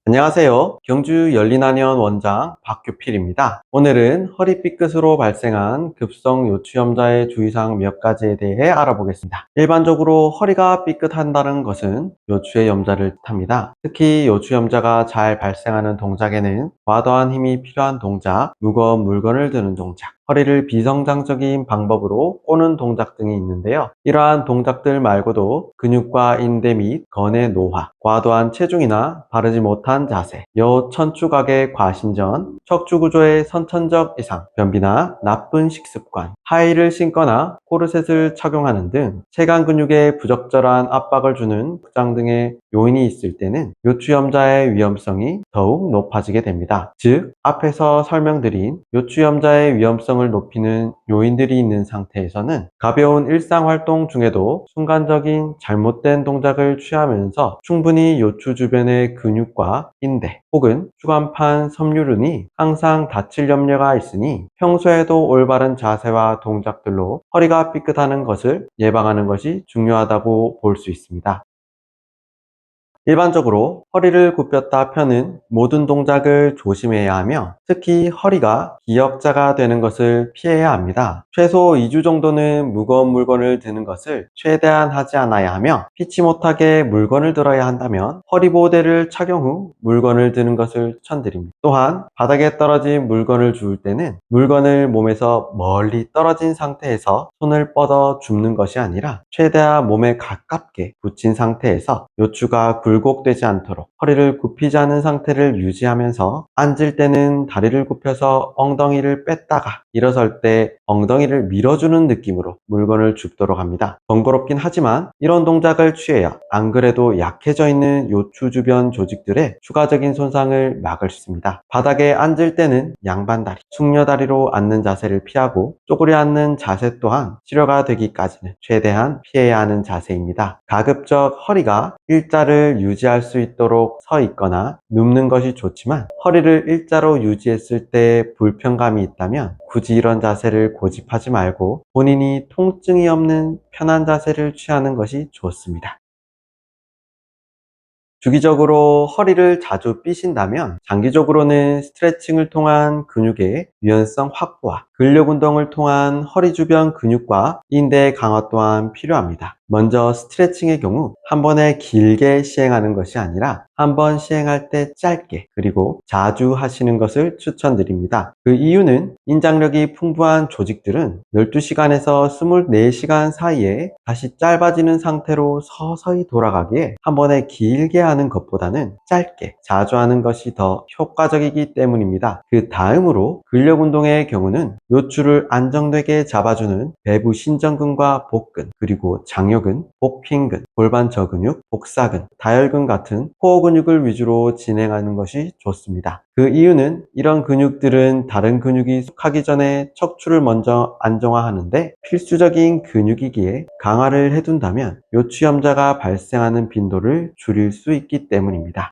안녕하세요. 경주 열린한의원 원장 박규필입니다. 오늘은 허리 삐끗으로 발생한 급성 요추염자의 주의사항 몇 가지에 대해 알아보겠습니다. 일반적으로 허리가 삐끗한다는 것은 요추의 염자를 뜻합니다. 특히 요추염자가 잘 발생하는 동작에는 과도한 힘이 필요한 동작, 무거운 물건을 드는 동작, 허리를 비정상적인 방법으로 꼬는 동작 등이 있는데요. 이러한 동작들 말고도 근육과 인대 및 건의 노화, 과도한 체중이나 바르지 못한 자세, 요천추각의 과신전, 척추구조의 선천적 이상, 변비나 나쁜 식습관, 하이를 신거나 코르셋을 착용하는 등 체간 근육에 부적절한 압박을 주는 부장 등의 요인이 있을 때는 요추염자의 위험성이 더욱 높아지게 됩니다. 즉, 앞에서 설명드린 요추염자의 위험성을 높이는 요인들이 있는 상태에서는 가벼운 일상활동 중에도 순간적인 잘못된 동작을 취하면서 충분히 요추 주변의 근육과 인대 혹은 추간판 섬유륜이 항상 다칠 염려가 있으니 평소에도 올바른 자세와 동작들로 허리가 삐끗하는 것을 예방하는 것이 중요하다고 볼 수 있습니다. 일반적으로 허리를 굽혔다 펴는 모든 동작을 조심해야 하며 특히 허리가 기역자가 되는 것을 피해야 합니다. 최소 2주 정도는 무거운 물건을 드는 것을 최대한 하지 않아야 하며 피치 못하게 물건을 들어야 한다면 허리 보호대를 착용 후 물건을 드는 것을 추천드립니다. 또한 바닥에 떨어진 물건을 주울 때는 물건을 몸에서 멀리 떨어진 상태에서 손을 뻗어 줍는 것이 아니라 최대한 몸에 가깝게 붙인 상태에서 요추가 굴곡되지 않도록 허리를 굽히지 않은 상태를 유지하면서 앉을 때는 다리를 굽혀서 엉덩이를 뺐다가 일어설 때 엉덩이를 밀어주는 느낌으로 물건을 줍도록 합니다. 번거롭긴 하지만 이런 동작을 취해야 안 그래도 약해져 있는 요추 주변 조직들의 추가적인 손상을 막을 수 있습니다. 바닥에 앉을 때는 양반다리, 숙녀다리로 앉는 자세를 피하고 쪼그려 앉는 자세 또한 치료가 되기까지는 최대한 피해야 하는 자세입니다. 가급적 허리가 일자를 유지할 수 있도록 서 있거나 눕는 것이 좋지만 허리를 일자로 유지했을 때 불편감이 있다면 굳이 이런 자세를 고집하지 말고 본인이 통증이 없는 편한 자세를 취하는 것이 좋습니다. 주기적으로 허리를 자주 삐신다면 장기적으로는 스트레칭을 통한 근육의 유연성 확보와 근력 운동을 통한 허리 주변 근육과 인대 강화 또한 필요합니다. 먼저 스트레칭의 경우 한 번에 길게 시행하는 것이 아니라 한 번 시행할 때 짧게 그리고 자주 하시는 것을 추천드립니다. 그 이유는 인장력이 풍부한 조직들은 12시간에서 24시간 사이에 다시 짧아지는 상태로 서서히 돌아가기에 한 번에 길게 하는 것보다는 짧게 자주 하는 것이 더 효과적이기 때문입니다. 그 다음으로 근력 운동의 경우는 요추를 안정되게 잡아주는 배부 신전근과 복근, 그리고 장요근, 복핑근, 골반 저근육, 복사근, 다혈근 같은 코어 근육을 위주로 진행하는 것이 좋습니다. 그 이유는 이런 근육들은 다른 근육이 속하기 전에 척추를 먼저 안정화하는데 필수적인 근육이기에 강화를 해둔다면 요추염자가 발생하는 빈도를 줄일 수 있기 때문입니다.